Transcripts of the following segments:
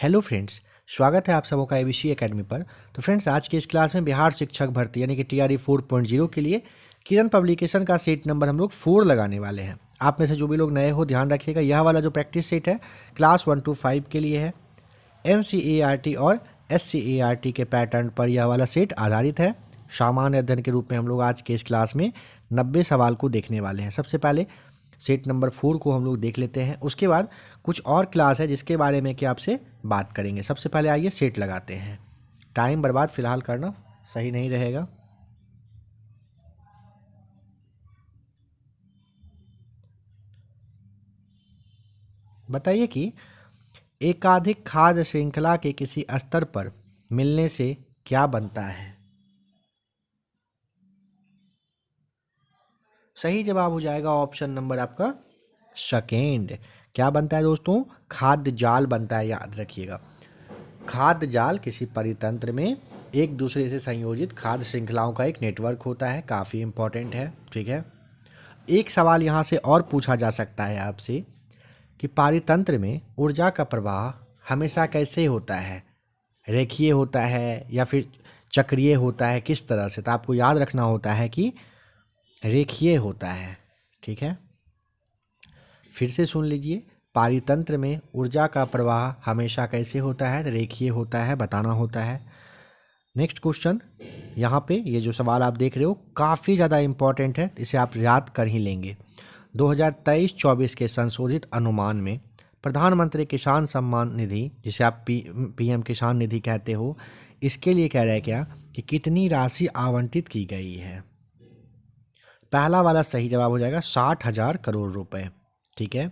Hello friends, स्वागत है आप सबों का एबीसी एकेडमी पर। तो फ्रेंड्स, आज के इस क्लास में बिहार शिक्षक भर्ती यानी कि टीआरई 4.0 के लिए किरण पब्लिकेशन का सेट नंबर हम लोग 4 लगाने वाले हैं। आप में से जो भी लोग नए हो ध्यान रखिएगा, यह वाला जो प्रैक्टिस सेट है क्लास 1 to 5 के लिए है। NCERT और SCERT के पैटर्न पर यह वाला सेट आधारित है। सामान्य अध्ययन के रूप में हम लोग आज के इस क्लास में 90 सवाल को देखने वाले हैं। सबसे पहले सेट नंबर 4 को हम लोग देख लेते हैं, उसके बाद कुछ और क्लास है जिसके बारे में कि आपसे बात करेंगे। सबसे पहले आइए सेट लगाते हैं। टाइम बर्बाद फिलहाल करना सही नहीं रहेगा। बताइए कि एकाधिक खाद्य श्रृंखला के किसी स्तर पर मिलने से क्या बनता है। सही जवाब हो जाएगा ऑप्शन नंबर आपका सेकेंड। क्या बनता है दोस्तों? खाद्य जाल बनता है, याद रखिएगा। खाद्य जाल किसी परितंत्र में एक दूसरे से संयोजित खाद्य श्रृंखलाओं का एक नेटवर्क होता है। काफ़ी इंपॉर्टेंट है, ठीक है। एक सवाल यहाँ से और पूछा जा सकता है आपसे कि पारितंत्र में ऊर्जा का प्रवाह हमेशा कैसे होता है, रेखीय होता है या फिर चक्रीय होता है, किस तरह से? तो आपको याद रखना होता है कि रेखीय होता है, ठीक है। फिर से सुन लीजिए, पारितंत्र में ऊर्जा का प्रवाह हमेशा कैसे होता है? रेखीय होता है, बताना होता है। नेक्स्ट क्वेश्चन, यहाँ पे ये जो सवाल आप देख रहे हो काफ़ी ज़्यादा इम्पॉर्टेंट है, इसे आप याद कर ही लेंगे। 2023-24 के संशोधित अनुमान में प्रधानमंत्री किसान सम्मान निधि, जिसे आप PM किसान निधि कहते हो, इसके लिए कह रहा है क्या कि कितनी राशि आवंटित की गई है? पहला वाला सही जवाब हो जाएगा 60,000 करोड़ रुपए, ठीक है।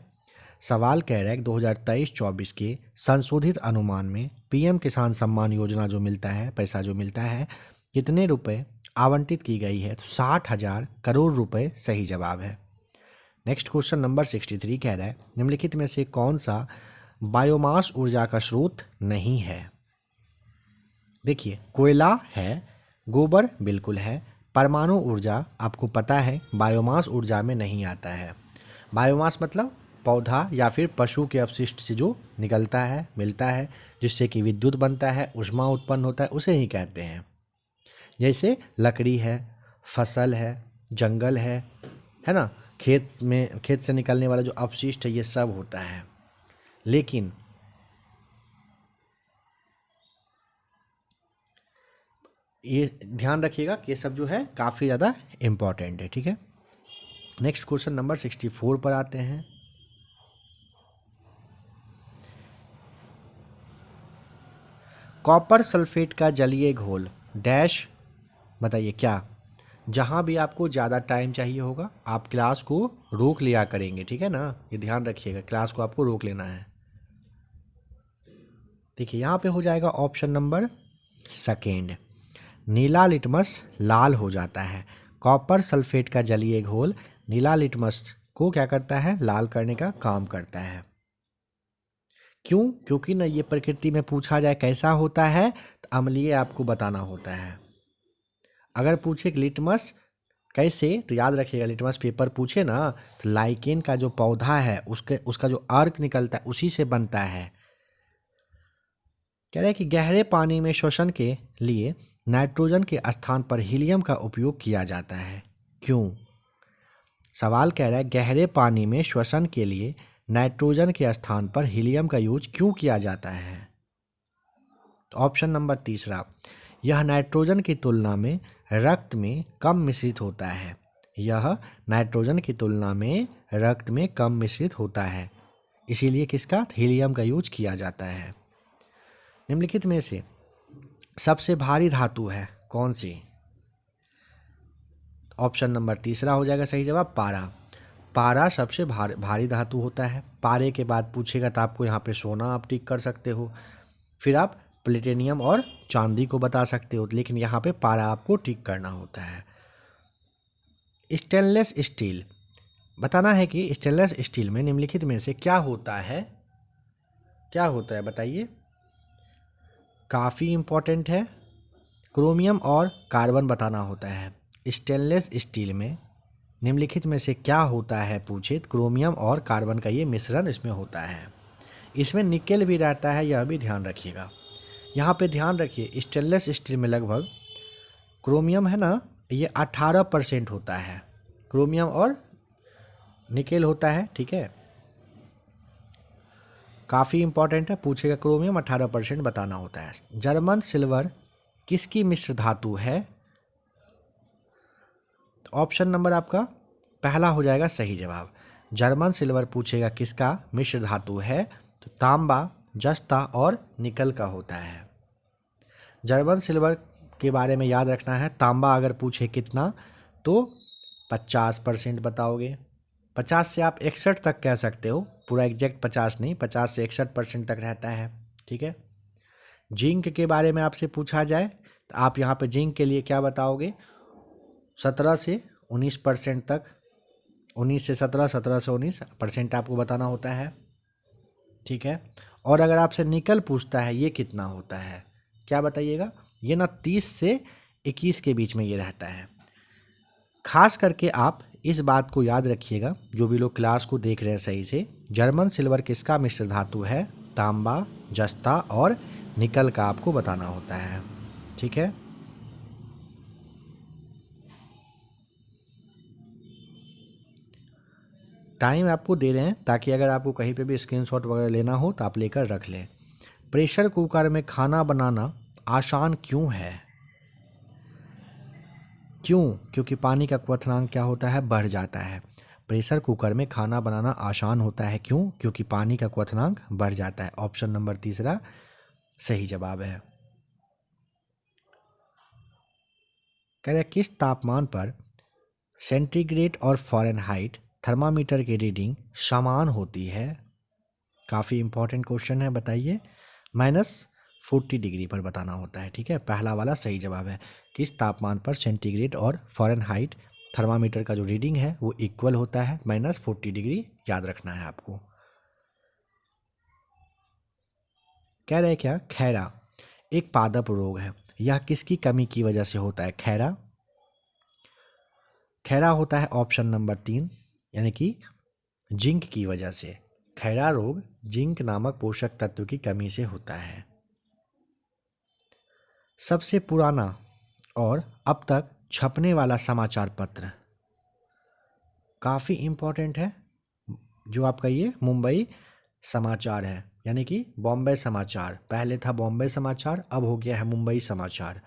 सवाल कह रहा है कि 2023-24 के संशोधित अनुमान में PM किसान सम्मान योजना जो मिलता है, पैसा जो मिलता है, कितने रुपए आवंटित की गई है? तो 60,000 करोड़ रुपए सही जवाब है। नेक्स्ट क्वेश्चन नंबर 63 कह रहा है निम्नलिखित में से कौन सा बायोमास ऊर्जा का स्रोत नहीं है? देखिए, कोयला है, गोबर बिल्कुल है, परमाणु ऊर्जा आपको पता है बायोमास ऊर्जा में नहीं आता है। बायोमास मतलब पौधा या फिर पशु के अपशिष्ट से जो निकलता है, मिलता है, जिससे कि विद्युत बनता है, ऊष्मा उत्पन्न होता है, उसे ही कहते हैं। जैसे लकड़ी है, फसल है, जंगल है ना, खेत से निकलने वाला जो अपशिष्ट है, ये सब होता है। लेकिन ये ध्यान रखिएगा कि ये सब जो है काफ़ी ज़्यादा इम्पॉर्टेंट है, ठीक है। नेक्स्ट क्वेश्चन नंबर 64 पर आते हैं। कॉपर सल्फेट का जलीय घोल डैश, बताइए क्या? जहाँ भी आपको ज़्यादा टाइम चाहिए होगा आप क्लास को रोक लिया करेंगे, ठीक है ना, ये ध्यान रखिएगा, क्लास को आपको रोक लेना है। देखिए, यहाँ पे हो जाएगा ऑप्शन नंबर सेकेंड। नीला लिटमस लाल हो जाता है। कॉपर सल्फेट का जलीय घोल नीला लिटमस को क्या करता है? लाल करने का काम करता है। क्यों? क्योंकि ना ये प्रकृति में पूछा जाए कैसा होता है तो अम्लीय आपको बताना होता है। अगर पूछे कि लिटमस कैसे, तो याद रखिएगा, लिटमस पेपर पूछे ना तो लाइकेन का जो पौधा है उसका जो अर्क निकलता है उसी से बनता है। कह रहे हैं कि गहरे पानी में श्वसन के लिए नाइट्रोजन के स्थान पर हीलियम का उपयोग किया जाता है। क्यों? सवाल कह रहा है गहरे पानी में श्वसन के लिए नाइट्रोजन के स्थान पर हीलियम का यूज क्यों किया जाता है? तो ऑप्शन नंबर तीसरा, यह नाइट्रोजन की तुलना में रक्त में कम मिश्रित होता है। यह नाइट्रोजन की तुलना में रक्त में कम मिश्रित होता है, इसीलिए किसका? हीलियम का यूज किया जाता है। निम्नलिखित में से सबसे भारी धातु है कौन सी? ऑप्शन नंबर तीसरा हो जाएगा सही जवाब, पारा। पारा सबसे भारी धातु होता है। पारे के बाद पूछेगा तो आपको यहाँ पे सोना आप टिक कर सकते हो, फिर आप प्लेटिनियम और चांदी को बता सकते हो, लेकिन यहाँ पे पारा आपको टिक करना होता है। स्टेनलेस स्टील, बताना है कि स्टेनलेस स्टील में निम्नलिखित में से क्या होता है? क्या होता है बताइए? काफ़ी इम्पोर्टेंट है, क्रोमियम और कार्बन बताना होता है। स्टेनलेस स्टील में निम्नलिखित में से क्या होता है पूछे तो क्रोमियम और कार्बन का ये मिश्रण इसमें होता है। इसमें निकेल भी रहता है, यह भी ध्यान रखिएगा। यहाँ पे ध्यान रखिए, स्टेनलेस स्टील में लगभग क्रोमियम है ना, ये 18% होता है, क्रोमियम और निकेल होता है, ठीक है। काफ़ी इंपॉर्टेंट है, पूछेगा क्रोमियम 18% बताना होता है। जर्मन सिल्वर किसकी मिश्र धातु है? ऑप्शन नंबर आपका पहला हो जाएगा सही जवाब। जर्मन सिल्वर पूछेगा किसका मिश्र धातु है, तो तांबा, जस्ता और निकल का होता है। जर्मन सिल्वर के बारे में याद रखना है, तांबा अगर पूछे कितना तो 50% बताओगे। 50 से आप 61 तक कह सकते हो, पूरा एग्जैक्ट 50 नहीं, 50 से 61% तक रहता है, ठीक है। जिंक के बारे में आपसे पूछा जाए तो आप यहाँ पे जिंक के लिए क्या बताओगे? 17 से 19% तक, 19 से 17, 17 से 19% आपको बताना होता है, ठीक है। और अगर आपसे निकल पूछता है ये कितना होता है, क्या बताइएगा? ये ना 30 से 21 के बीच में ये रहता है। खास करके आप इस बात को याद रखिएगा, जो भी लोग क्लास को देख रहे हैं सही से, जर्मन सिल्वर किसका मिश्र धातु है? तांबा, जस्ता और निकल का आपको बताना होता है, ठीक है। टाइम आपको दे रहे हैं ताकि अगर आपको कहीं पे भी स्क्रीनशॉट वगैरह लेना हो तो आप लेकर रख लें। प्रेशर कुकर में खाना बनाना आसान क्यों है? क्यों? क्योंकि पानी का क्वथनांक क्या होता है? बढ़ जाता है। प्रेशर कुकर में खाना बनाना आसान होता है, क्यों? क्योंकि पानी का क्वथनांक बढ़ जाता है। ऑप्शन नंबर तीसरा सही जवाब है। कह रहे किस तापमान पर सेंटीग्रेड और फ़ारेनहाइट थर्मामीटर की रीडिंग समान होती है? काफ़ी इंपॉर्टेंट क्वेश्चन है, बताइए। -40 डिग्री पर बताना होता है, ठीक है। पहला वाला सही जवाब है। किस तापमान पर सेंटीग्रेड और फ़ारेनहाइट थर्मामीटर का जो रीडिंग है वो इक्वल होता है? -40 डिग्री, याद रखना है आपको। कह रहे क्या खैरा एक पादप रोग है, यह किसकी कमी की वजह से होता है? खैरा खैरा होता है ऑप्शन नंबर 3, यानी कि जिंक की वजह से। खैरा रोग जिंक नामक पोषक तत्व की कमी से होता है। सबसे पुराना और अब तक छपने वाला समाचार पत्र, काफ़ी इम्पोर्टेंट है, जो आपका ये मुंबई समाचार है, यानी कि बॉम्बे समाचार। पहले था बॉम्बे समाचार, अब हो गया है मुंबई समाचार।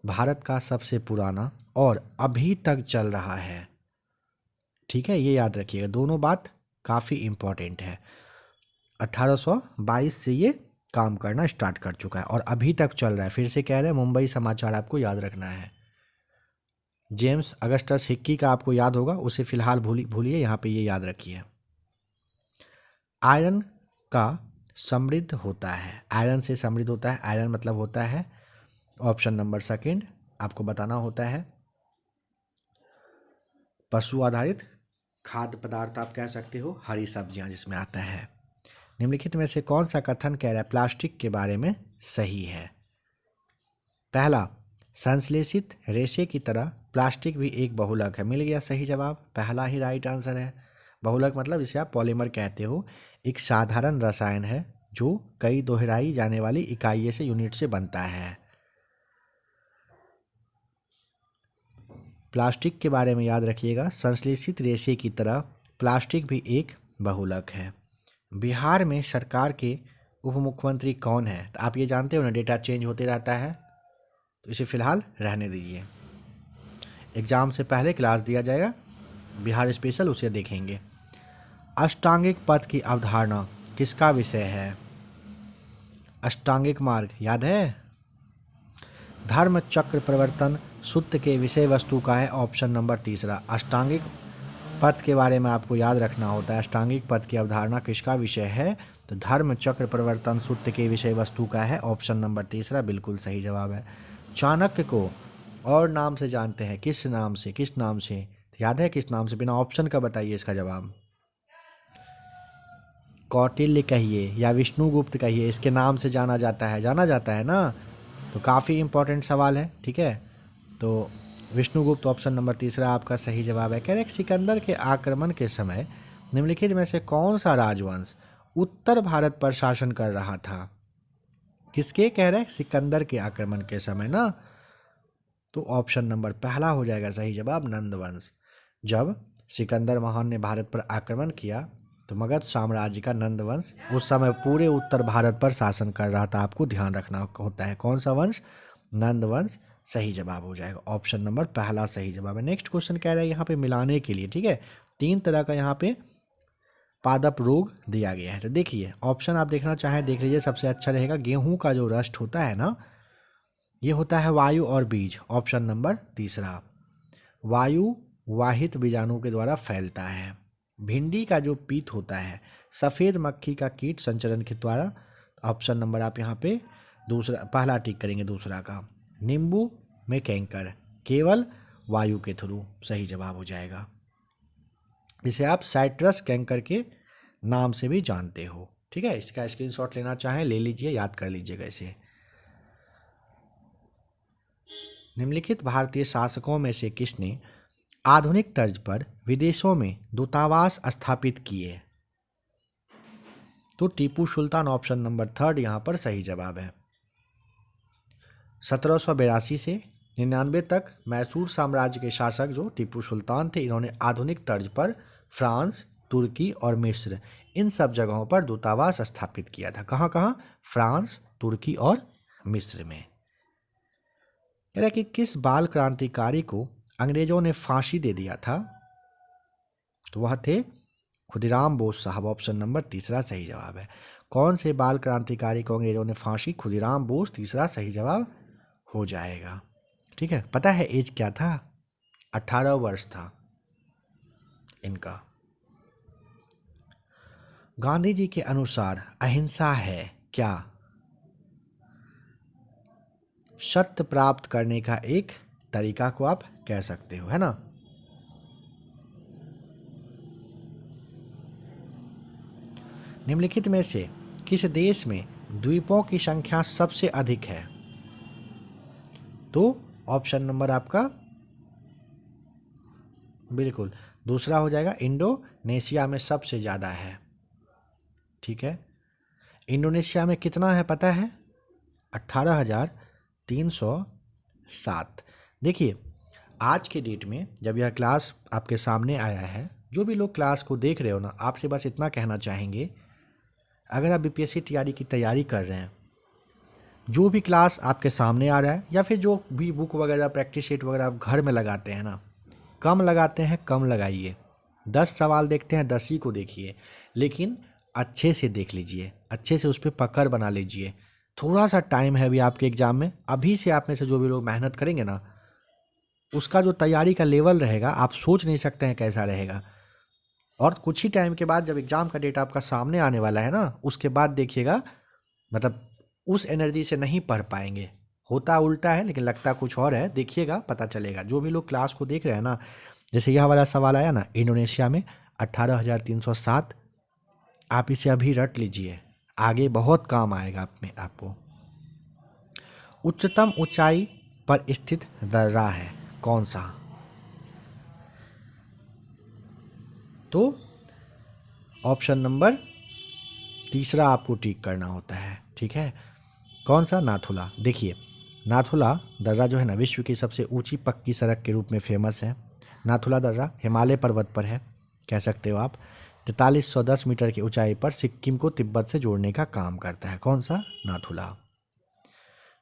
भारत का सबसे पुराना और अभी तक चल रहा है, ठीक है, ये याद रखिएगा। दोनों बात काफ़ी इम्पोर्टेंट है। 1822 से ये काम करना स्टार्ट कर चुका है और अभी तक चल रहा है। फिर से कह रहे हैं मुंबई समाचार आपको याद रखना है। जेम्स अगस्टस हिक्की का आपको याद होगा, उसे फिलहाल भूलिए, यहाँ पे ये याद रखिए। आयरन का समृद्ध होता है, आयरन से समृद्ध होता है, आयरन मतलब होता है ऑप्शन नंबर सेकंड, आपको बताना होता है पशु आधारित खाद्य पदार्थ, आप कह सकते हो हरी सब्जियां जिसमें आता है। निम्नलिखित में से कौन सा कथन कह रहा है प्लास्टिक के बारे में सही है? पहला, संश्लेषित रेशे की तरह प्लास्टिक भी एक बहुलक है। मिल गया सही जवाब, पहला ही राइट आंसर है। बहुलक मतलब इसे आप पॉलीमर कहते हो, एक साधारण रसायन है जो कई दोहराई जाने वाली इकाइयों से यूनिट से बनता है। प्लास्टिक के बारे में याद रखिएगा, संश्लेषित रेशे की तरह प्लास्टिक भी एक बहुलक है। बिहार में सरकार के उप मुख्यमंत्री कौन है? तो आप ये जानते हो ना, डेटा चेंज होते रहता है, तो इसे फिलहाल रहने दीजिए। एग्ज़ाम से पहले क्लास दिया जाएगा बिहार स्पेशल, उसे देखेंगे। अष्टांगिक पद की अवधारणा किसका विषय है? अष्टांगिक मार्ग याद है? धर्म चक्र प्रवर्तन सूत्र के विषय वस्तु का है ऑप्शन नंबर तीसरा। अष्टांगिक पद के बारे में आपको याद रखना होता है। अष्टांगिक पद की अवधारणा किसका विषय है? तो धर्म चक्र प्रवर्तन सूत्र के विषय वस्तु का है ऑप्शन नंबर तीसरा, बिल्कुल सही जवाब है। चाणक्य को और नाम से जानते हैं, किस नाम से? किस नाम से याद है? किस नाम से? बिना ऑप्शन का बताइए इसका जवाब। कौटिल्य कहिए या विष्णुगुप्त कहिए, इसके नाम से जाना जाता है ना, तो काफ़ी इंपॉर्टेंट सवाल है, ठीक है। तो विष्णुगुप्त ऑप्शन नंबर तीसरा आपका सही जवाब है। कह रहे सिकंदर के आक्रमण के समय निम्नलिखित में से कौन सा राजवंश उत्तर भारत पर शासन कर रहा था। किसके कह रहे हैं? सिकंदर के आक्रमण के समय ना। तो ऑप्शन नंबर पहला हो जाएगा सही जवाब, नंदवंश। जब सिकंदर महान ने भारत पर आक्रमण किया तो मगध साम्राज्य का नंदवंश उस समय पूरे उत्तर भारत पर शासन कर रहा था। आपको ध्यान रखना होता है। कौन सा वंश? नंदवंश सही जवाब हो जाएगा। ऑप्शन नंबर पहला सही जवाब है। नेक्स्ट क्वेश्चन कह रहा है यहाँ पे मिलाने के लिए, ठीक है, 3 तरह का यहाँ पे पादप रोग दिया गया है। तो देखिए ऑप्शन आप देखना चाहें देख लीजिए, सबसे अच्छा रहेगा। गेहूं का जो रस्ट होता है ना, ये होता है वायु और बीज। ऑप्शन नंबर तीसरा, वायु वाहित बीजाणु के द्वारा फैलता है। भिंडी का जो पीत होता है, सफ़ेद मक्खी का कीट संचरण के द्वारा। ऑप्शन नंबर आप यहाँ पे दूसरा पहला टिक करेंगे, दूसरा का। नींबू में कैंकर केवल वायु के थ्रू सही जवाब हो जाएगा। इसे आप साइट्रस कैंकर के नाम से भी जानते हो, ठीक है। इसका स्क्रीनशॉट लेना चाहें ले लीजिए, याद कर लीजिएगा इसे। निम्नलिखित भारतीय शासकों में से किसने आधुनिक तर्ज पर विदेशों में दूतावास स्थापित किए? तो Tipu Sultan option number third यहाँ पर सही जवाब है। 1782 से 99 तक मैसूर साम्राज्य के शासक जो टीपू सुल्तान थे, इन्होंने आधुनिक तर्ज पर फ्रांस, तुर्की और मिस्र इन सब जगहों पर दूतावास स्थापित किया था। कहाँ कहाँ? फ्रांस, तुर्की और मिस्र में। कह रहा कि किस बाल क्रांतिकारी को अंग्रेजों ने फांसी दे दिया था? तो वह थे खुदीराम बोस साहब। ऑप्शन नंबर तीसरा सही जवाब है। कौन से बाल क्रांतिकारी को अंग्रेजों ने फांसी? खुदीराम बोस, तीसरा सही जवाब हो जाएगा, ठीक है। पता है एज क्या था? 18 वर्ष था इनका। गांधी जी के अनुसार अहिंसा है क्या? सत्य प्राप्त करने का एक तरीका को आप कह सकते हो, है ना। निम्नलिखित में से किस देश में द्वीपों की संख्या सबसे अधिक है? तो ऑप्शन नंबर आपका बिल्कुल दूसरा हो जाएगा, इंडोनेशिया में सबसे ज़्यादा है, ठीक है। इंडोनेशिया में कितना है पता है? 18,307। देखिए आज के डेट में जब यह क्लास आपके सामने आया है, जो भी लोग क्लास को देख रहे हो ना, आपसे बस इतना कहना चाहेंगे, अगर आप बीपीएससी टीआरई की तैयारी कर रहे हैं, जो भी क्लास आपके सामने आ रहा है या फिर जो भी बुक वगैरह प्रैक्टिस शीट वगैरह आप घर में लगाते हैं ना, कम लगाते हैं कम लगाइए। 10 सवाल देखते हैं 10 ही को देखिए, लेकिन अच्छे से देख लीजिए, अच्छे से उस पर पकड़ बना लीजिए। थोड़ा सा टाइम है अभी आपके एग्ज़ाम में, अभी से आप में से जो भी लोग मेहनत करेंगे ना, उसका जो तैयारी का लेवल रहेगा आप सोच नहीं सकते हैं कैसा रहेगा। और कुछ ही टाइम के बाद जब एग्ज़ाम का डेट आपका सामने आने वाला है ना, उसके बाद देखिएगा मतलब उस एनर्जी से नहीं पढ़ पाएंगे। होता उल्टा है लेकिन लगता कुछ और है, देखिएगा पता चलेगा। जो भी लोग क्लास को देख रहे हैं ना, जैसे यह वाला सवाल आया ना, इंडोनेशिया में 18,307, आप इसे अभी रट लीजिए, आगे बहुत काम आएगा आपको। उच्चतम ऊंचाई पर स्थित दर्रा है कौन सा? तो ऑप्शन नंबर तीसरा आपको टिक करना होता है, ठीक है। कौन सा? नाथुला। देखिए नाथुला दर्रा जो है ना, विश्व की सबसे ऊंची पक्की सड़क के रूप में फेमस है। नाथुला दर्रा हिमालय पर्वत पर है, कह सकते हो आप। 4310 मीटर की ऊंचाई पर सिक्किम को तिब्बत से जोड़ने का काम करता है। कौन सा? नाथुला।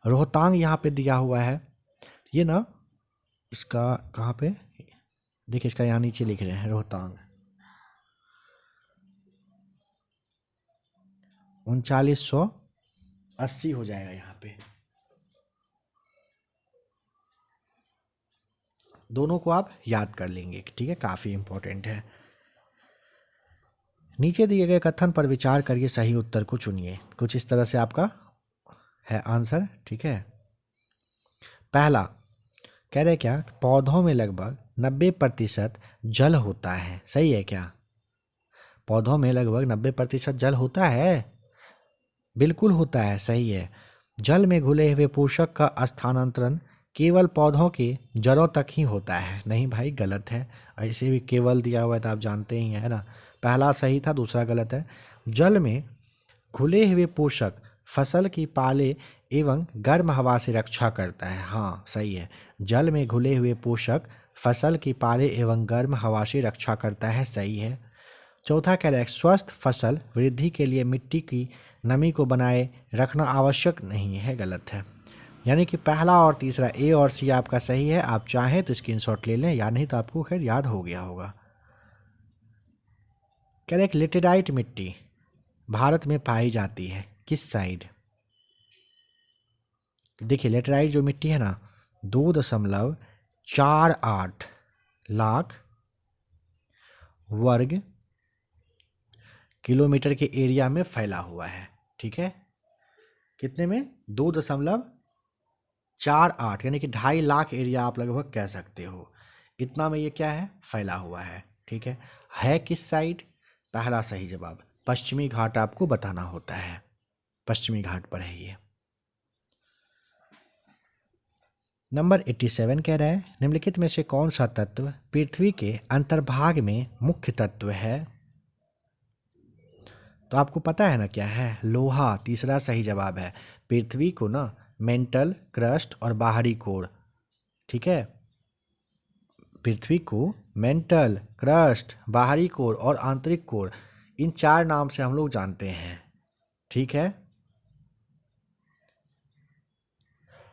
रोहतांग यहाँ पे दिया हुआ है, ये ना इसका कहाँ पे देखिए, इसका यहाँ नीचे लिख रहे हैं रोहतांग। 3980 हो जाएगा यहाँ पे। दोनों को आप याद कर लेंगे, ठीक है, काफ़ी इंपॉर्टेंट है। नीचे दिए गए कथन पर विचार करिए, सही उत्तर को चुनिए। कुछ इस तरह से आपका है आंसर, ठीक है। पहला कह रहे क्या? पौधों में लगभग 90% जल होता है, सही है क्या? पौधों में लगभग 90% जल होता है, बिल्कुल होता है, सही है। जल में घुले हुए पोषक का स्थानांतरण केवल पौधों के जड़ों तक ही होता है। नहीं भाई, गलत है। ऐसे भी केवल दिया हुआ है तो आप जानते ही हैं, है ना। पहला सही था, दूसरा गलत है। जल में घुले हुए पोषक फसल की पाले एवं गर्म हवा से रक्षा करता है। हाँ सही है, जल में घुले हुए पोषक फसल की पाले एवं गर्म हवा से रक्षा करता है, सही है। चौथा कह रहा है स्वस्थ फसल वृद्धि के लिए मिट्टी की नमी को बनाए रखना आवश्यक नहीं है, गलत है। यानी कि पहला और तीसरा ए और सी आपका सही है। आप चाहें तो स्क्रीनशॉट ले लें, या नहीं तो आपको खैर याद हो गया होगा। कह रहे लेटेराइट मिट्टी भारत में पाई जाती है किस साइड? देखिए लेटेराइट जो मिट्टी है ना 2.48 लाख वर्ग किलोमीटर के एरिया में फैला हुआ है। ठीक है, कितने में? 2.48 यानी कि 2.5 लाख एरिया आप लगभग कह सकते हो, इतना में ये क्या है? फैला हुआ है। ठीक है किस साइड? पहला सही जवाब पश्चिमी घाट आपको बताना होता है, पश्चिमी घाट पर है ये। नंबर 87 कह रहा है निम्नलिखित में से कौन सा तत्व पृथ्वी के अंतर्भाग में मुख्य तत्व है? तो आपको पता है ना क्या है? लोहा तीसरा सही जवाब है। पृथ्वी को ना मेंटल, क्रस्ट और बाहरी कोर, ठीक है, पृथ्वी को मेंटल, क्रस्ट, बाहरी कोर और आंतरिक कोर, इन 4 नाम से हम लोग जानते हैं। ठीक है,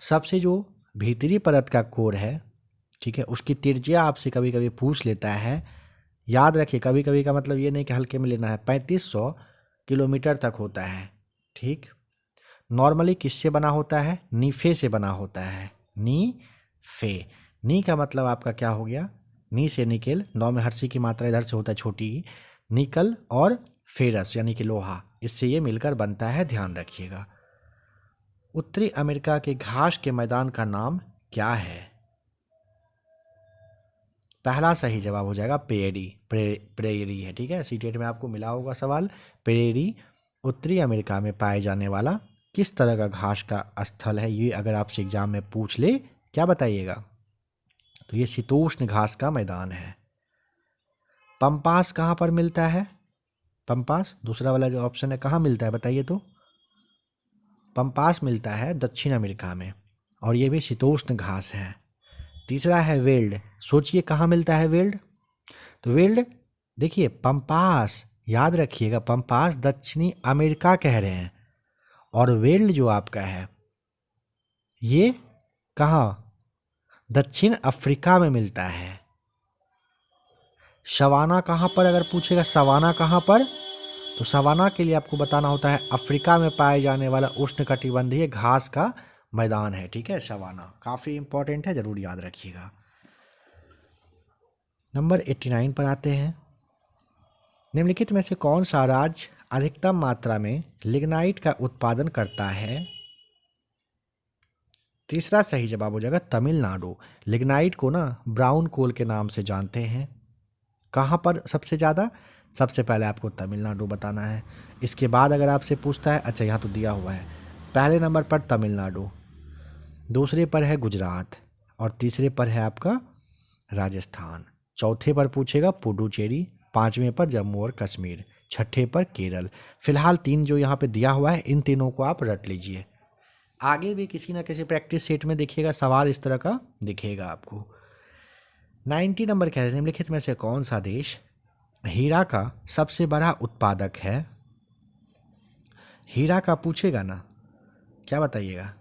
सबसे जो भीतरी परत का कोर है, ठीक है, उसकी त्रिज्या आपसे कभी कभी पूछ लेता है। याद रखिए कभी कभी का मतलब ये नहीं कि हल्के में लेना है, 3500 किलोमीटर तक होता है। ठीक, नॉर्मली किससे बना होता है? नीफे से बना होता है, नी फे। नी का मतलब आपका क्या हो गया? नी से निकेल, नौ में हर्षी की मात्रा इधर से होता है छोटी, निकल और फेरस यानी कि लोहा, इससे ये मिलकर बनता है, ध्यान रखिएगा। उत्तरी अमेरिका के घास के मैदान का नाम क्या है? पहला सही जवाब हो जाएगा प्रेरी, प्रेरी है। ठीक है, सीटेट में आपको मिला होगा सवाल। प्रेरी उत्तरी अमेरिका में पाए जाने वाला किस तरह का घास का स्थल है? ये अगर आपसे एग्जाम में पूछ ले, क्या बताइएगा? तो ये शीतोष्ण घास का मैदान है। पंपास कहाँ पर मिलता है? पंपास दूसरा वाला जो ऑप्शन है कहाँ मिलता है बताइए तो? पंपास मिलता है दक्षिण अमेरिका में, और ये भी शीतोष्ण घास है। तीसरा है वेल्ड, सोचिए कहाँ मिलता है वेल्ड? तो वेल्ड देखिए पंपास, याद रखिएगा पंपास दक्षिणी अमेरिका कह रहे हैं, और वेल्ड जो आपका है ये कहाँ? दक्षिण अफ्रीका में मिलता है। सवाना कहाँ पर अगर पूछेगा, सवाना कहाँ पर, तो सवाना के लिए आपको बताना होता है अफ्रीका में पाए जाने वाला उष्णकटिबंधीय घास का मैदान है। ठीक है, सवाना काफ़ी इंपॉर्टेंट है, जरूर याद रखिएगा। नंबर 89 पर आते हैं। निम्नलिखित में से कौन सा राज्य अधिकतम मात्रा में लिग्नाइट का उत्पादन करता है? तीसरा सही जवाब हो जाएगा तमिलनाडु। लिग्नाइट को ना ब्राउन कोल के नाम से जानते हैं। कहाँ पर सबसे ज़्यादा? सबसे पहले आपको तमिलनाडु बताना है। इसके बाद अगर आपसे पूछता है, अच्छा यहाँ तो दिया हुआ है, पहले नंबर पर तमिलनाडु, दूसरे पर है गुजरात, और तीसरे पर है आपका राजस्थान, चौथे पर पूछेगा पुडुचेरी, पांचवें पर जम्मू और कश्मीर, छठे पर केरल। फिलहाल 3 जो यहाँ पे दिया हुआ है, इन तीनों को आप रट लीजिए। आगे भी किसी ना किसी प्रैक्टिस सेट में देखिएगा सवाल इस तरह का दिखेगा आपको। 90 नंबर कह रहे हैं निम्नलिखित में से कौन सा देश हीरा का सबसे बड़ा उत्पादक है? हीरा का पूछेगा ना, क्या बताइएगा?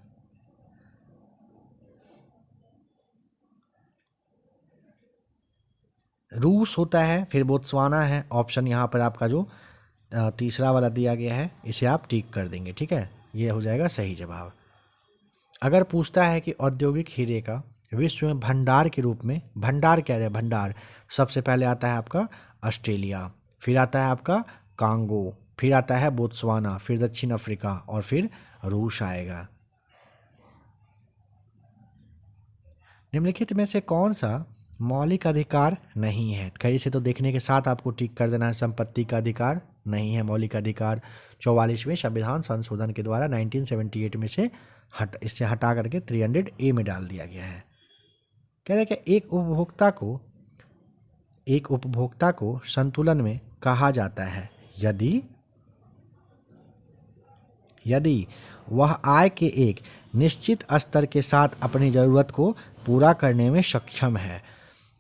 रूस होता है, फिर बोत्सवाना है। ऑप्शन यहाँ पर आपका जो तीसरा वाला दिया गया है इसे आप टिक कर देंगे। ठीक है, ये हो जाएगा सही जवाब। अगर पूछता है कि औद्योगिक हीरे का विश्व में भंडार के रूप में, भंडार कह रहे हैं भंडार, सबसे पहले आता है आपका ऑस्ट्रेलिया, फिर आता है आपका कांगो, फिर आता है बोत्सवाना, फिर दक्षिण अफ्रीका, और फिर रूस आएगा। निम्नलिखित में से कौन सा मौलिक अधिकार नहीं है? कहीं से तो देखने के साथ आपको टिक कर देना है, संपत्ति का अधिकार नहीं है मौलिक अधिकार। 44वें संविधान संशोधन के द्वारा 1978 में से इससे हटा करके 300A में डाल दिया गया है। कह रहे कि एक उपभोक्ता को संतुलन में कहा जाता है यदि यदि वह आय के एक निश्चित स्तर के साथ अपनी ज़रूरत को पूरा करने में सक्षम है।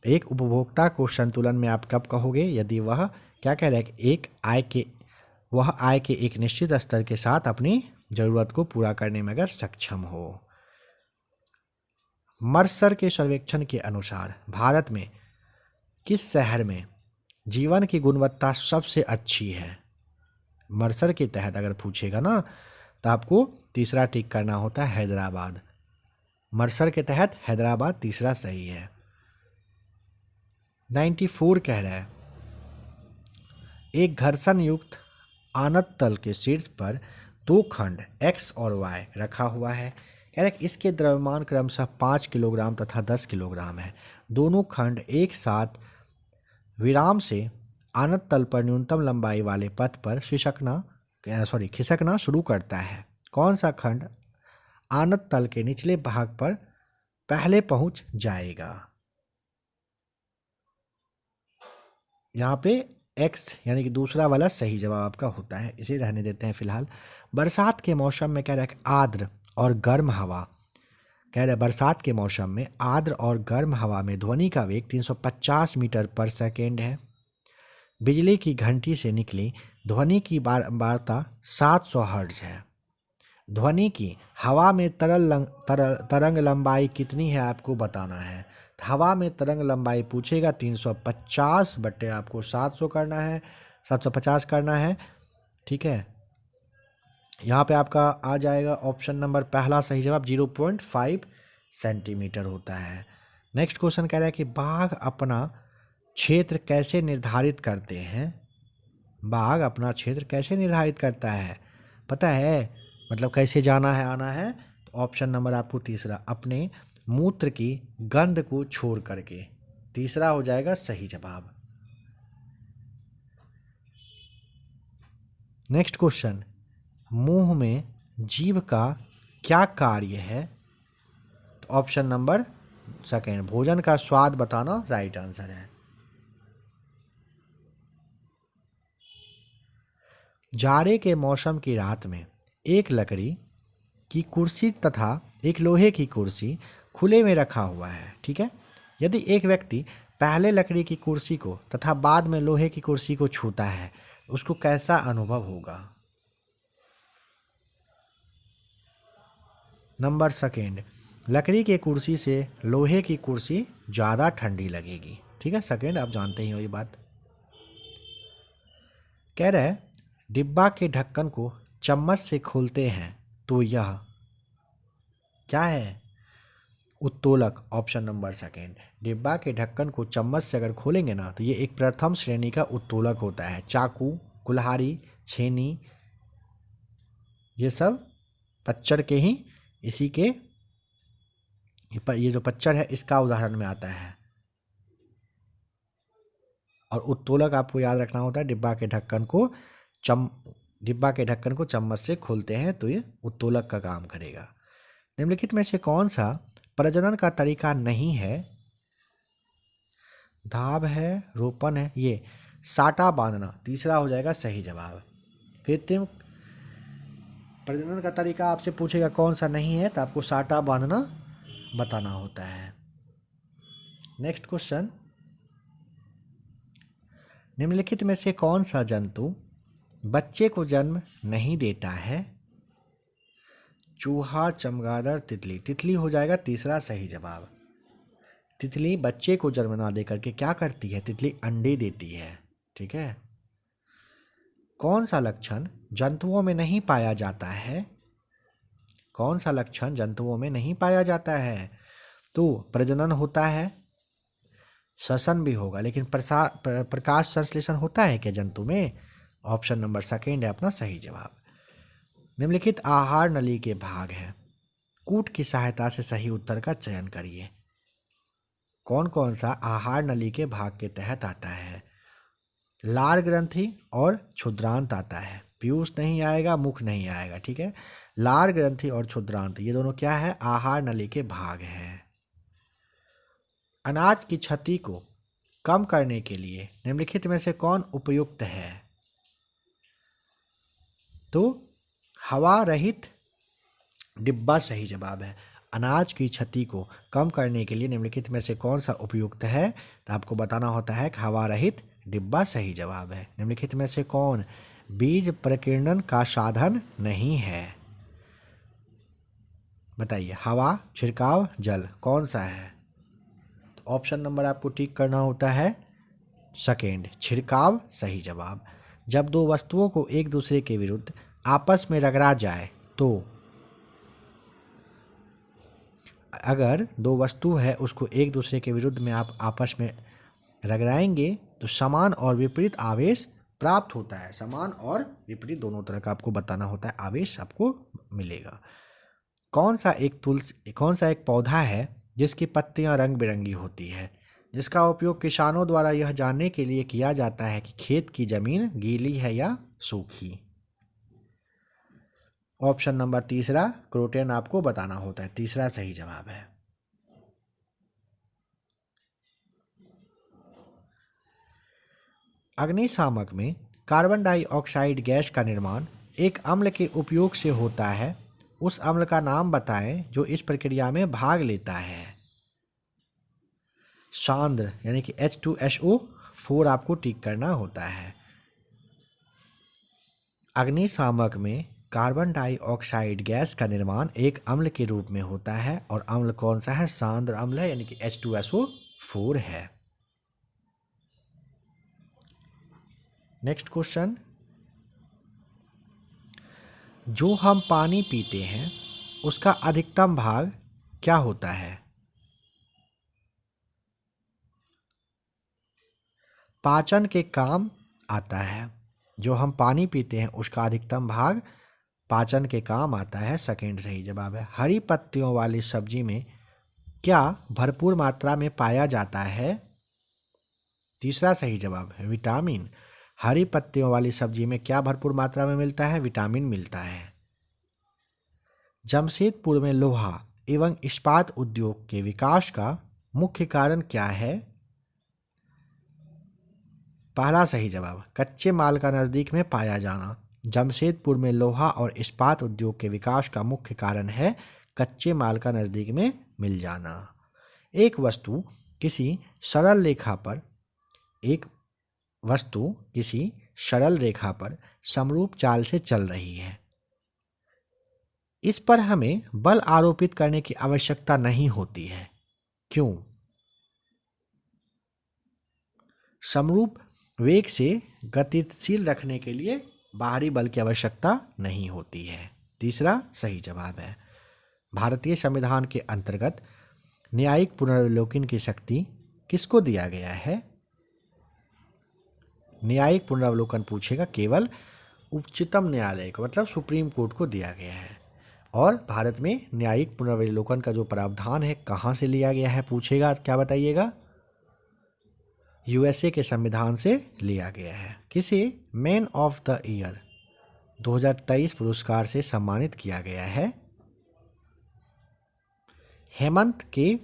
एक उपभोक्ता को संतुलन में आप कब कहोगे? यदि वह क्या कह रहा है कि वह आय के एक निश्चित स्तर के साथ अपनी ज़रूरत को पूरा करने में अगर सक्षम हो। मर्सर के सर्वेक्षण के अनुसार भारत में किस शहर में जीवन की गुणवत्ता सबसे अच्छी है? मर्सर के तहत अगर पूछेगा ना तो आपको तीसरा टिक करना होता है हैदराबाद। मर्सर के तहत हैदराबाद तीसरा सही है। 94 कह रहा है एक घर्षण युक्त आनत तल के शीर्ष पर दो खंड x और y रखा हुआ है। कह रहा है कि इसके द्रव्यमान क्रमशः 5 किलोग्राम तथा 10 किलोग्राम है। दोनों खंड एक साथ विराम से आनत तल पर न्यूनतम लंबाई वाले पथ पर खिसकना शुरू करता है। कौन सा खंड आनत तल के निचले भाग पर पहले पहुंच जाएगा? यहाँ पे x यानी कि दूसरा वाला सही जवाब आपका होता है, इसे रहने देते हैं फिलहाल। बरसात के मौसम में कह रहा है आर्द्र और गर्म हवा, कह रहा है बरसात के मौसम में आर्द्र और गर्म हवा में ध्वनि का वेग 350 मीटर पर सेकेंड है। बिजली की घंटी से निकली ध्वनि की वार्ता 700 हर्ट्ज है। ध्वनि की हवा में तरंग लंबाई कितनी है आपको बताना है। हवा में तरंग लंबाई पूछेगा 350 बटे आपको 700 करना है, 750 करना है। ठीक है, यहाँ पे आपका आ जाएगा ऑप्शन नंबर पहला सही जवाब 0.5 सेंटीमीटर होता है। नेक्स्ट क्वेश्चन कह रहा है कि बाघ अपना क्षेत्र कैसे निर्धारित करते हैं? बाघ अपना क्षेत्र कैसे निर्धारित करता है पता है? मतलब कैसे जाना है आना है? तो ऑप्शन नंबर आपको तीसरा, अपने मूत्र की गंध को छोड़ करके, तीसरा हो जाएगा सही जवाब। नेक्स्ट क्वेश्चन, मुंह में जीभ का क्या कार्य है? तो ऑप्शन नंबर सेकेंड, भोजन का स्वाद बताना राइट आंसर है। जाड़े के मौसम की रात में एक लकड़ी की कुर्सी तथा एक लोहे की कुर्सी खुले में रखा हुआ है। ठीक है, यदि एक व्यक्ति पहले लकड़ी की कुर्सी को तथा बाद में लोहे की कुर्सी को छूता है, उसको कैसा अनुभव होगा? नंबर सेकेंड, लकड़ी के कुर्सी से लोहे की कुर्सी ज़्यादा ठंडी लगेगी। ठीक है, सेकेंड आप जानते ही हो ये बात। कह रहा है डिब्बा के ढक्कन को चम्मच से खोलते हैं तो यह क्या है? उत्तोलक, ऑप्शन नंबर सेकेंड। डिब्बा के ढक्कन को चम्मच से अगर खोलेंगे ना तो ये एक प्रथम श्रेणी का उत्तोलक होता है। चाकू, कुल्हाड़ी, छेनी, ये सब पच्चर के ही इसी के ये जो पच्चर है इसका उदाहरण में आता है। और उत्तोलक आपको याद रखना होता है, डिब्बा के ढक्कन को चम्मच से खोलते हैं तो ये उत्तोलक का काम करेगा। निम्नलिखित में से कौन सा प्रजनन का तरीका नहीं है? धाब है, रोपण है, ये साटा बांधना तीसरा हो जाएगा सही जवाब। कृत्रिम प्रजनन का तरीका आपसे पूछेगा कौन सा नहीं है तो आपको साटा बांधना बताना होता है। नेक्स्ट क्वेश्चन, निम्नलिखित में से कौन सा जंतु बच्चे को जन्म नहीं देता है? चूहा, चमगादड़, तितली, तितली हो जाएगा तीसरा सही जवाब। तितली बच्चे को जन्म ना दे करके क्या करती है? तितली अंडे देती है। ठीक है, कौन सा लक्षण जंतुओं में नहीं पाया जाता है? कौन सा लक्षण जंतुओं में नहीं पाया जाता है? तो प्रजनन होता है, श्वसन भी होगा, लेकिन प्रकाश संश्लेषण होता है क्या जंतु में? ऑप्शन नंबर सेकेंड है अपना सही जवाब। निम्नलिखित आहार नली के भाग हैं, कूट की सहायता से सही उत्तर का चयन करिए। कौन कौन सा आहार नली के भाग के तहत आता है? लार ग्रंथि और क्षुद्रांत आता है। पीयूष नहीं आएगा, मुख नहीं आएगा। ठीक है, लार ग्रंथि और क्षुद्रांत ये दोनों क्या है? आहार नली के भाग हैं। अनाज की क्षति को कम करने के लिए निम्नलिखित में से कौन उपयुक्त है? तो हवा रहित डिब्बा सही जवाब है। अनाज की क्षति को कम करने के लिए निम्नलिखित में से कौन सा उपयुक्त है? तो आपको बताना होता है कि हवा रहित डिब्बा सही जवाब है। निम्नलिखित में से कौन बीज प्रकीर्णन का साधन नहीं है? बताइए, हवा, छिड़काव, जल, कौन सा है? तो ऑप्शन नंबर आपको टिक करना होता है सेकेंड, छिड़काव सही जवाब। जब दो वस्तुओं को एक दूसरे के विरुद्ध आपस में रगड़ा जाए तो, अगर दो वस्तु है उसको एक दूसरे के विरुद्ध में आप आपस में रगड़ाएंगे तो समान और विपरीत आवेश प्राप्त होता है। समान और विपरीत दोनों तरह का आपको बताना होता है, आवेश आपको मिलेगा। कौन सा एक पौधा है जिसकी पत्तियां रंग बिरंगी होती है, जिसका उपयोग किसानों द्वारा यह जानने के लिए किया जाता है कि खेत की जमीन गीली है या सूखी? ऑप्शन नंबर तीसरा, क्रोटन आपको बताना होता है, तीसरा सही जवाब है। अग्निशामक में कार्बन डाइऑक्साइड गैस का निर्माण एक अम्ल के उपयोग से होता है। उस अम्ल का नाम बताएं जो इस प्रक्रिया में भाग लेता है। सांद्र यानी कि H2SO4 आपको टिक करना होता है। अग्निशामक में कार्बन डाइऑक्साइड गैस का निर्माण एक अम्ल के रूप में होता है और अम्ल कौन सा है? सांद्र अम्ल है, यानी कि H2SO4 है। नेक्स्ट क्वेश्चन, जो हम पानी पीते हैं उसका अधिकतम भाग क्या होता है? पाचन के काम आता है। जो हम पानी पीते हैं उसका अधिकतम भाग पाचन के काम आता है, सेकेंड सही जवाब है। हरी पत्तियों वाली सब्जी में क्या भरपूर मात्रा में पाया जाता है? तीसरा सही जवाब है विटामिन। हरी पत्तियों वाली सब्जी में क्या भरपूर मात्रा में मिलता है? विटामिन मिलता है। जमशेदपुर में लोहा एवं इस्पात उद्योग के विकास का मुख्य कारण क्या है? पहला सही जवाब, कच्चे माल का नज़दीक में पाया जाना। जमशेदपुर में लोहा और इस्पात उद्योग के विकास का मुख्य कारण है कच्चे माल का नज़दीक में मिल जाना। एक वस्तु किसी सरल रेखा पर समरूप चाल से चल रही है। इस पर हमें बल आरोपित करने की आवश्यकता नहीं होती है। क्यों? समरूप वेग से गतिशील रखने के लिए बाहरी बल की आवश्यकता नहीं होती है। तीसरा सही जवाब है। भारतीय संविधान के अंतर्गत न्यायिक पुनर्विलोकन की शक्ति किसको दिया गया है? न्यायिक पुनरावलोकन पूछेगा केवल उच्चतम न्यायालय को, मतलब सुप्रीम कोर्ट को दिया गया है। और भारत में न्यायिक पुनरावलोकन का जो प्रावधान है कहाँ से लिया गया है पूछेगा, क्या बताइएगा? यूएसए के संविधान से लिया गया है। किसे मैन ऑफ द ईयर 2023 पुरस्कार से सम्मानित किया गया है? हेमंत के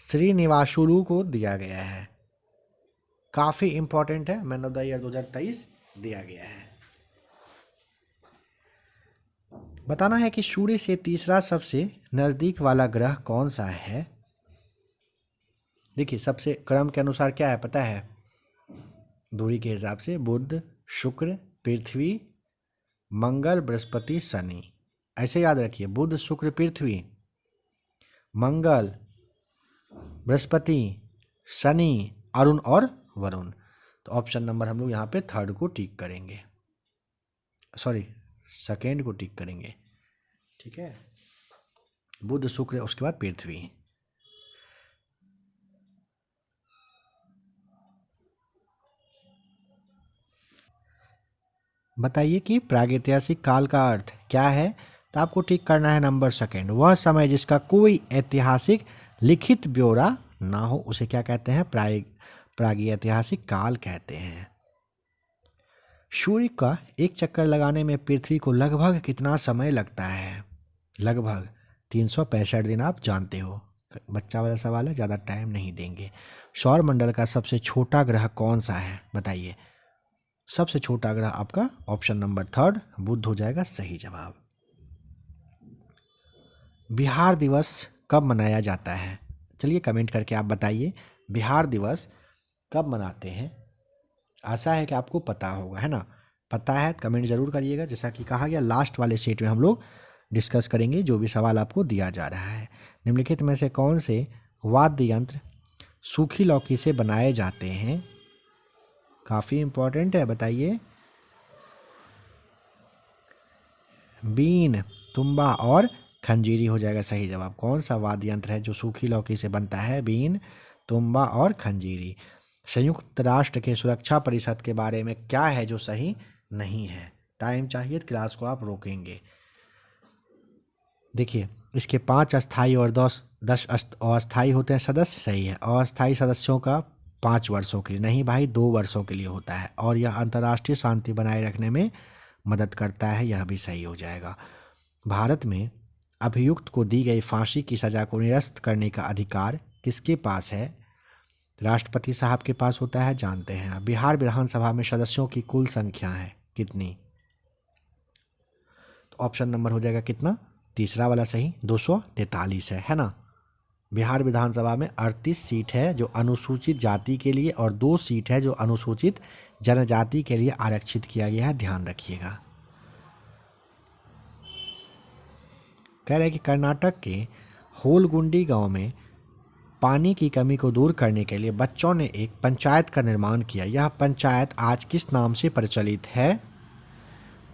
श्रीनिवासुलु को दिया गया है। काफ़ी इंपॉर्टेंट है, मैन ऑफ द ईयर 2023 दिया गया है। बताना है कि सूर्य से तीसरा सबसे नज़दीक वाला ग्रह कौन सा है? देखिए, सबसे क्रम के अनुसार क्या है पता है? दूरी के हिसाब से बुध, शुक्र, पृथ्वी, मंगल, बृहस्पति, शनि, ऐसे याद रखिए। बुध, शुक्र, पृथ्वी, मंगल, बृहस्पति, शनि, अरुण और वरुण। तो ऑप्शन नंबर हम लोग यहाँ पे थर्ड को टिक करेंगे, सॉरी सेकेंड को टिक करेंगे। ठीक है, बुध, शुक्र, उसके बाद पृथ्वी। बताइए कि प्रागैतिहासिक काल का अर्थ क्या है? तो आपको टिक करना है नंबर सेकेंड। वह समय जिसका कोई ऐतिहासिक लिखित ब्यौरा ना हो उसे क्या कहते हैं? प्रागैतिहासिक काल कहते हैं। सूर्य का एक चक्कर लगाने में पृथ्वी को लगभग कितना समय लगता है? लगभग 365 दिन। आप जानते हो, बच्चा वाला सवाल है, ज़्यादा टाइम नहीं देंगे। सौर मंडल का सबसे छोटा ग्रह कौन सा है बताइए? सबसे छोटा ग्रह आपका ऑप्शन नंबर थर्ड बुध हो जाएगा सही जवाब। बिहार दिवस कब मनाया जाता है? चलिए कमेंट करके आप बताइए बिहार दिवस कब मनाते हैं। आशा है कि आपको पता होगा, है ना। पता है कमेंट ज़रूर करिएगा। जैसा कि कहा गया लास्ट वाले सेट में हम लोग डिस्कस करेंगे जो भी सवाल आपको दिया जा रहा है। निम्नलिखित में से कौन से वाद्य यंत्र सूखी लौकी से बनाए जाते हैं? काफ़ी इम्पोर्टेंट है, बताइए। बीन, तुंबा और खंजीरी हो जाएगा सही जवाब। कौन सा वाद्य यंत्र है जो सूखी लौकी से बनता है? बीन, तुंबा और खंजीरी। संयुक्त राष्ट्र के सुरक्षा परिषद के बारे में क्या है जो सही नहीं है? टाइम चाहिए तो क्लास को आप रोकेंगे। देखिए इसके 5 अस्थायी और 10 अस्थायी होते हैं सदस्य, सही है। अस्थायी सदस्यों का 5 वर्षों के लिए, नहीं भाई 2 वर्षों के लिए होता है। और यह अंतर्राष्ट्रीय शांति बनाए रखने में मदद करता है, यह भी सही हो जाएगा। भारत में अभियुक्त को दी गई फांसी की सज़ा को निरस्त करने का अधिकार किसके पास है? राष्ट्रपति साहब के पास होता है, जानते हैं। बिहार विधानसभा में सदस्यों की कुल संख्या है कितनी? तो ऑप्शन नंबर हो जाएगा कितना? तीसरा वाला सही, 243 है ना। बिहार विधानसभा में 38 सीट है जो अनुसूचित जाति के लिए और 2 सीट है जो अनुसूचित जनजाति के लिए आरक्षित किया गया है, ध्यान रखिएगा। कह रहे हैं कि कर्नाटक के होलगुंडी गांव में पानी की कमी को दूर करने के लिए बच्चों ने एक पंचायत का निर्माण किया। यह पंचायत आज किस नाम से प्रचलित है?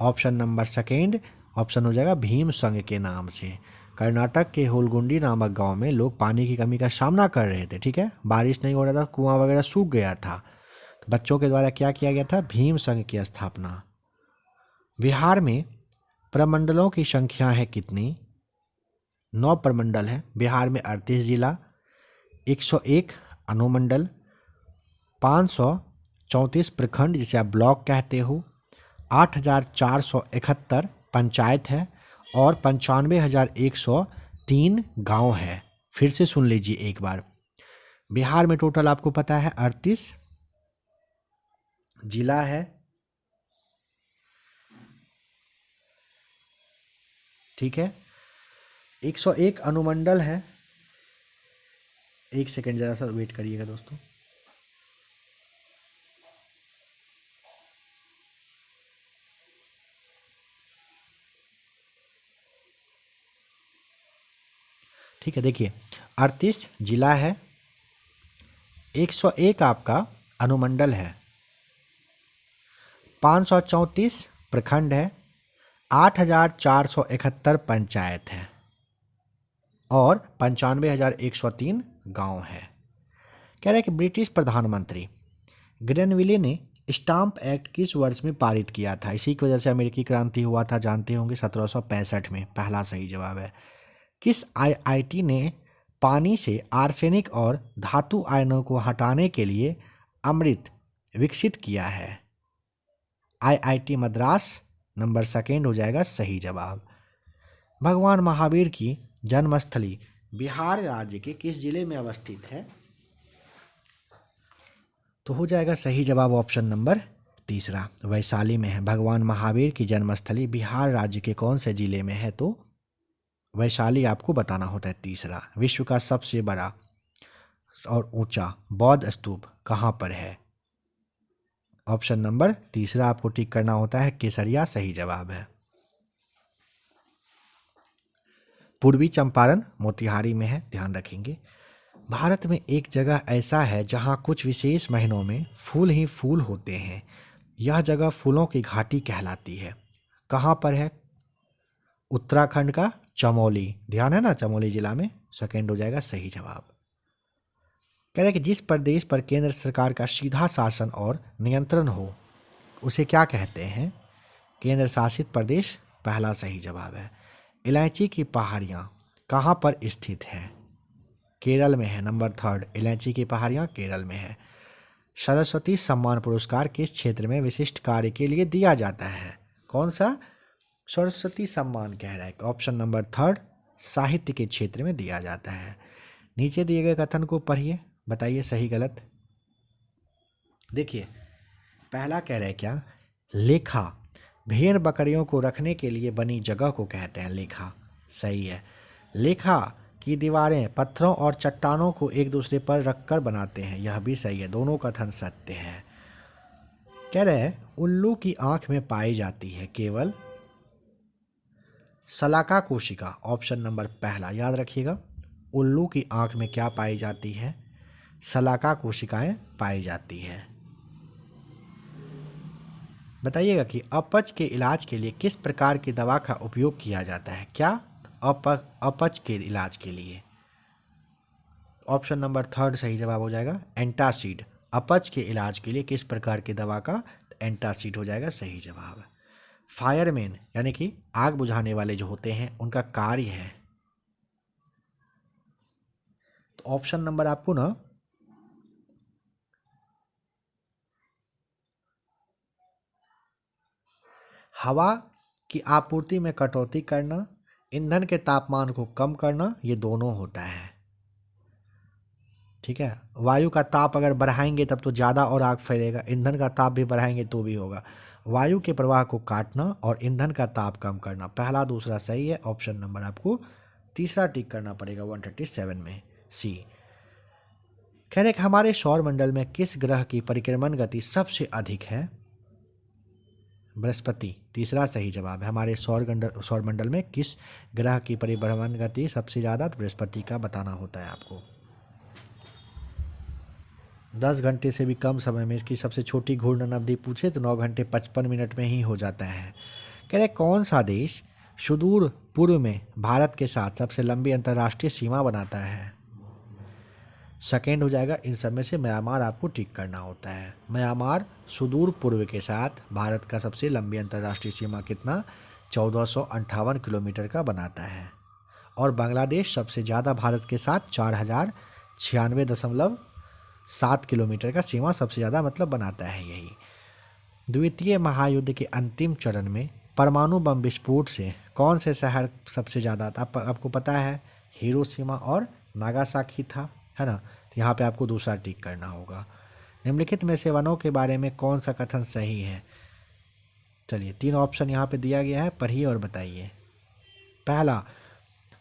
ऑप्शन नंबर सेकेंड ऑप्शन हो जाएगा भीम संघ के नाम से। कर्नाटक के होलगुंडी नामक गांव में लोग पानी की कमी का सामना कर रहे थे, ठीक है। बारिश नहीं हो रहा था, कुआं वगैरह सूख गया था, तो बच्चों के द्वारा क्या किया गया था? भीम संघ की स्थापना। बिहार में प्रमंडलों की संख्या है कितनी? 9 प्रमंडल है बिहार में। 38 जिला, 101 अनुमंडल, 534 प्रखंड जिसे आप ब्लॉक कहते हो, 8471 पंचायत है और 95,103 गांव है। फिर से सुन लीजिए एक बार। बिहार में टोटल आपको पता है 38 जिला है, ठीक है, 101 अनुमंडल है। एक सेकेंड ज़रा सा वेट करिएगा दोस्तों। ठीक है, देखिए 38 जिला है, 101 आपका अनुमंडल है, 534 प्रखंड है, 8471 पंचायत है और 95,103 गांव है। कह रहे हैं कि ब्रिटिश प्रधानमंत्री ग्रेनविले ने स्टाम्प एक्ट किस वर्ष में पारित किया था? इसी की वजह से अमेरिकी क्रांति हुआ था, जानते होंगे, 1765 में। पहला सही जवाब है। किस आईआईटी ने पानी से आर्सेनिक और धातु आयनों को हटाने के लिए अमृत विकसित किया है? आईआईटी मद्रास नंबर सेकेंड हो जाएगा सही जवाब। भगवान महावीर की जन्मस्थली बिहार राज्य के किस जिले में अवस्थित है? तो हो जाएगा सही जवाब ऑप्शन नंबर तीसरा, वैशाली में है। भगवान महावीर की जन्मस्थली बिहार राज्य के कौन से जिले में है? तो वैशाली आपको बताना होता है तीसरा। विश्व का सबसे बड़ा और ऊंचा बौद्ध स्तूप कहाँ पर है? ऑप्शन नंबर तीसरा आपको टिक करना होता है, केसरिया सही जवाब है। पूर्वी चंपारण मोतिहारी में है, ध्यान रखेंगे। भारत में एक जगह ऐसा है जहां कुछ विशेष महीनों में फूल ही फूल होते हैं। यह जगह फूलों की घाटी कहलाती है। कहाँ पर है? उत्तराखंड का चमोली, ध्यान है ना, चमोली जिला में। सेकेंड हो जाएगा सही जवाब। कह रहे हैं कि जिस प्रदेश पर केंद्र सरकार का सीधा शासन और नियंत्रण हो उसे क्या कहते हैं? केंद्र शासित प्रदेश पहला सही जवाब है। इलायची की पहाड़ियाँ कहाँ पर स्थित है? केरल में है, नंबर थर्ड। इलायची की पहाड़ियाँ केरल में है। सरस्वती सम्मान पुरस्कार किस क्षेत्र में विशिष्ट कार्य के लिए दिया जाता है? कौन सा सरस्वती सम्मान कह रहा है? ऑप्शन नंबर थर्ड, साहित्य के क्षेत्र में दिया जाता है। नीचे दिए गए कथन को पढ़िए, बताइए सही गलत। देखिए पहला कह रहे हैं क्या, लेखा भेड़ बकरियों को रखने के लिए बनी जगह को कहते हैं लेखा, सही है। लेखा की दीवारें पत्थरों और चट्टानों को एक दूसरे पर रखकर बनाते हैं, यह भी सही है, दोनों कथन सत्य है। कह रहे हैं उल्लू की आंख में पाई जाती है केवल शलाका कोशिका, ऑप्शन नंबर पहला, याद रखिएगा। उल्लू की आंख में क्या पाई जाती है, शलाका कोशिकाएं पाई जाती है। बताइएगा कि अपच के इलाज के लिए किस प्रकार की दवा का उपयोग किया जाता है, क्या अपच के इलाज के लिए, ऑप्शन नंबर थर्ड सही जवाब हो जाएगा, एंटासिड। अपच के इलाज के लिए किस प्रकार की दवा का, एंटासिड हो जाएगा सही जवाब। फायरमैन यानी कि आग बुझाने वाले जो होते हैं उनका कार्य है, तो ऑप्शन नंबर आपको ना हवा की आपूर्ति में कटौती करना, ईंधन के तापमान को कम करना, ये दोनों होता है। ठीक है, वायु का ताप अगर बढ़ाएंगे तब तो ज़्यादा और आग फैलेगा, ईंधन का ताप भी बढ़ाएंगे तो भी होगा। वायु के प्रवाह को काटना और ईंधन का ताप कम करना, पहला दूसरा सही है, ऑप्शन नंबर आपको तीसरा टिक करना पड़ेगा 137 में, सी। कह रहे कि हमारे सौर मंडल में किस ग्रह की परिक्रमण गति सबसे अधिक है, बृहस्पति, तीसरा सही जवाब है। हमारे सौर मंडल में किस ग्रह की परिभ्रमण गति सबसे ज़्यादा, तो बृहस्पति का बताना होता है आपको। 10 घंटे से भी कम समय में इसकी सबसे छोटी घूर्णन अवधि पूछे तो 9 घंटे 55 मिनट में ही हो जाता है। कह रहे कौन सा देश सुदूर पूर्व में भारत के साथ सबसे लंबी अंतर्राष्ट्रीय सीमा बनाता है, सेकेंड हो जाएगा। इन सब में से म्यांमार आपको टिक करना होता है। म्यांमार सुदूर पूर्व के साथ भारत का सबसे लंबी अंतर्राष्ट्रीय सीमा कितना, 1458 किलोमीटर का बनाता है। और बांग्लादेश सबसे ज़्यादा भारत के साथ 4096.7 किलोमीटर का सीमा सबसे ज़्यादा मतलब बनाता है यही। द्वितीय महायुद्ध के अंतिम चरण में परमाणु बम विस्फोट से कौन से शहर सबसे ज़्यादा, आपको पता है हिरोशिमा और नागासाकी था, है ना, तो यहाँ पे आपको दूसरा टिक करना होगा। निम्नलिखित में से वनों के बारे में कौन सा कथन सही है, चलिए 3 ऑप्शन यहाँ पे दिया गया है, पढ़िए और बताइए। पहला,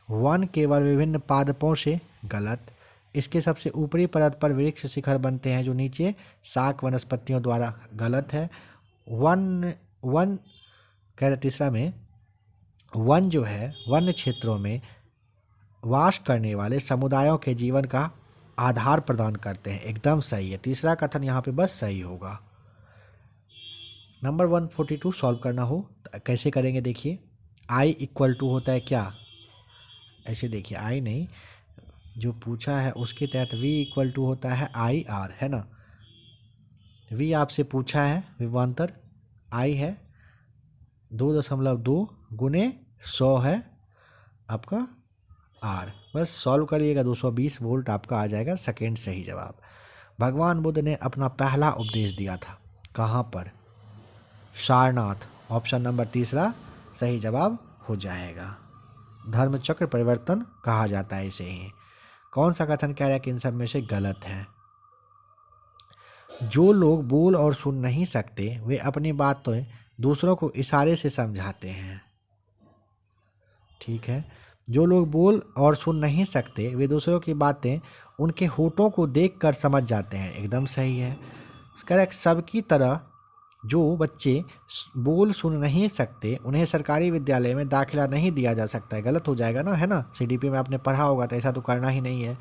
वन केवल विभिन्न पादपों से, गलत। इसके सबसे ऊपरी परत पर वृक्ष शिखर बनते हैं जो नीचे शाक वनस्पतियों द्वारा, गलत है। वन कह रहे तीसरा में, वन जो है वन्य क्षेत्रों में वास करने वाले समुदायों के जीवन का आधार प्रदान करते हैं, एकदम सही है। तीसरा कथन यहाँ पे बस सही होगा। नंबर 142 सॉल्व करना हो तो कैसे करेंगे, देखिए I इक्वल टू होता है क्या, ऐसे देखिए I नहीं, जो पूछा है उसके तहत V इक्वल टू होता है IR, है ना। V आपसे पूछा है विभवांतर, I है 2.2 गुने 100 है आपका R, बस सॉल्व करिएगा, 220 वोल्ट आपका आ जाएगा, सेकेंड सही जवाब। भगवान बुद्ध ने अपना पहला उपदेश दिया था कहाँ पर, सारनाथ, ऑप्शन नंबर तीसरा सही जवाब हो जाएगा। धर्म चक्र परिवर्तन कहा जाता है इसे ही। कौन सा कथन कह रहा है कि इन सब में से गलत है, जो लोग बोल और सुन नहीं सकते वे अपनी बातें दूसरों को इशारे से समझाते हैं, ठीक है। जो लोग बोल और सुन नहीं सकते वे दूसरों की बातें उनके होठों को देखकर समझ जाते हैं, एकदम सही है। करेक्ट, सबकी तरह जो बच्चे बोल सुन नहीं सकते उन्हें सरकारी विद्यालय में दाखिला नहीं दिया जा सकता है, गलत हो जाएगा ना, है ना। सीडीपी में आपने पढ़ा होगा तो ऐसा तो करना ही नहीं है।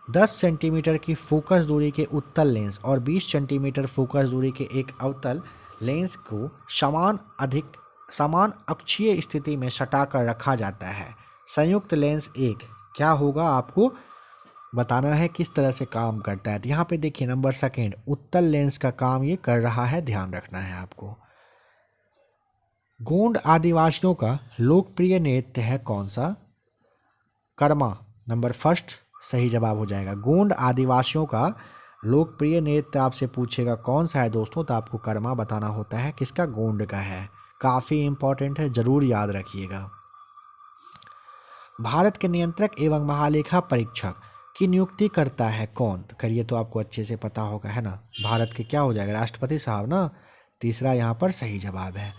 10 सेंटीमीटर की फोकस दूरी के उत्तल लेंस और 20 सेंटीमीटर फोकस दूरी के एक अवतल लेंस को समान अक्षीय स्थिति में सटाकर रखा जाता है। संयुक्त लेंस एक क्या होगा आपको बताना है, किस तरह से काम करता है। तो यहाँ पे देखिए नंबर सेकेंड, उत्तल लेंस का काम ये कर रहा है, ध्यान रखना है आपको। गोंड आदिवासियों का लोकप्रिय नृत्य है कौन सा, कर्मा, नंबर फर्स्ट सही जवाब हो जाएगा। गोंड आदिवासियों का लोकप्रिय नृत्य आपसे पूछेगा कौन सा है दोस्तों, तो आपको कर्मा बताना होता है, किसका, गोंड का है, काफ़ी इम्पोर्टेंट है, जरूर याद रखिएगा। भारत के नियंत्रक एवं महालेखा परीक्षक की नियुक्ति करता है कौन? तो करिए, तो आपको अच्छे से पता होगा, है ना। भारत के क्या हो जाएगा? राष्ट्रपति साहब ना। तीसरा यहाँ पर सही जवाब है।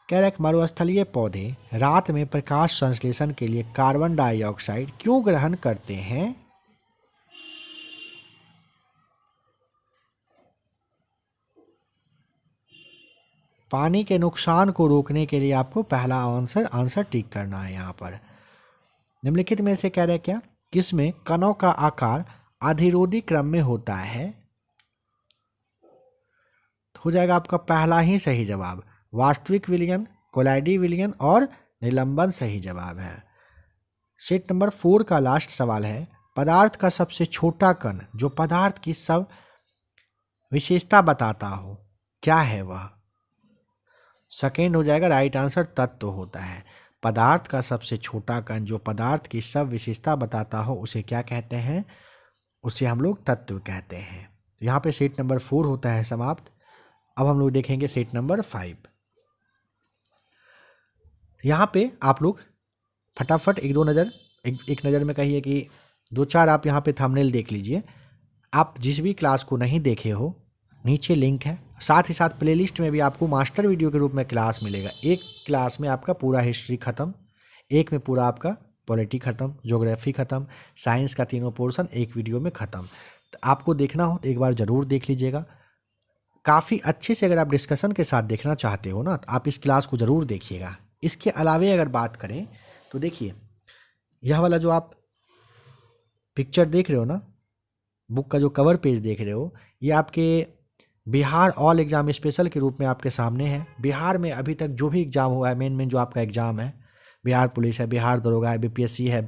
कह रहे मरुस्थलीय पौधे रात में प्रकाश संश्लेषण के लिए कार्बन डाइऑक्साइड क्यों ग्रहण करते हैं? पानी के नुकसान को रोकने के लिए आपको पहला आंसर टिक करना है यहाँ पर। निम्नलिखित में से कह रहे क्या? किसमें कणों का आकार अधिरोधी क्रम में होता है? तो हो जाएगा आपका पहला ही सही जवाब, वास्तविक विलयन, कोलाइडी विलयन और निलंबन सही जवाब है। सेट नंबर 4 का लास्ट सवाल है, पदार्थ का सबसे छोटा कण जो पदार्थ की सब विशेषता बताता हो, क्या है वह? सेकेंड हो जाएगा राइट आंसर, तत्व होता है। पदार्थ का सबसे छोटा कण जो पदार्थ की सब विशेषता बताता हो उसे क्या कहते हैं? उसे हम लोग तत्व कहते हैं। यहाँ पे सेट नंबर 4 होता है समाप्त। अब हम लोग देखेंगे सेट नंबर 5। यहाँ पे आप लोग फटाफट एक नज़र में कहिए कि 2-4 आप यहाँ पे थंबनेल देख लीजिए। आप जिस भी क्लास को नहीं देखे हो, नीचे लिंक है, साथ ही साथ प्लेलिस्ट में भी आपको मास्टर वीडियो के रूप में क्लास मिलेगा। एक क्लास में आपका पूरा हिस्ट्री ख़त्म, एक में पूरा आपका पॉलिटी ख़त्म, ज्योग्राफी ख़त्म, साइंस का तीनों पोर्शन एक वीडियो में ख़त्म। तो आपको देखना हो तो एक बार ज़रूर देख लीजिएगा। काफ़ी अच्छे से अगर आप डिस्कशन के साथ देखना चाहते हो ना, तो आप इस क्लास को ज़रूर देखिएगा। इसके अलावे अगर बात करें तो देखिए, यह वाला जो आप पिक्चर देख रहे हो ना, बुक का जो कवर पेज देख रहे हो, ये आपके बिहार ऑल एग्ज़ाम स्पेशल के रूप में आपके सामने है। बिहार में अभी तक जो भी एग्ज़ाम हुआ है, मेन जो आपका एग्ज़ाम है, बिहार पुलिस है, बिहार दरोगा है, बीपीएससी है,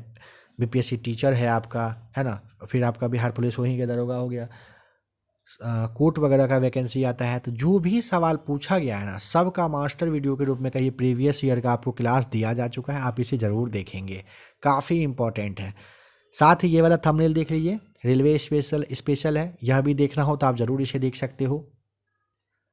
बीपीएससी टीचर है आपका, है ना, फिर आपका बिहार पुलिस वहीं का दरोगा हो गया, कोर्ट वगैरह का वैकेंसी आता है। तो जो भी सवाल पूछा गया है ना, सबका मास्टर वीडियो के रूप में कहिए प्रीवियस ईयर का आपको क्लास दिया जा चुका है। आप इसे ज़रूर देखेंगे, काफ़ी इंपॉर्टेंट है। साथ ही ये वाला थंबनेल देख लीजिए, रेलवे स्पेशल है, यह भी देखना हो तो आप ज़रूर इसे देख सकते हो।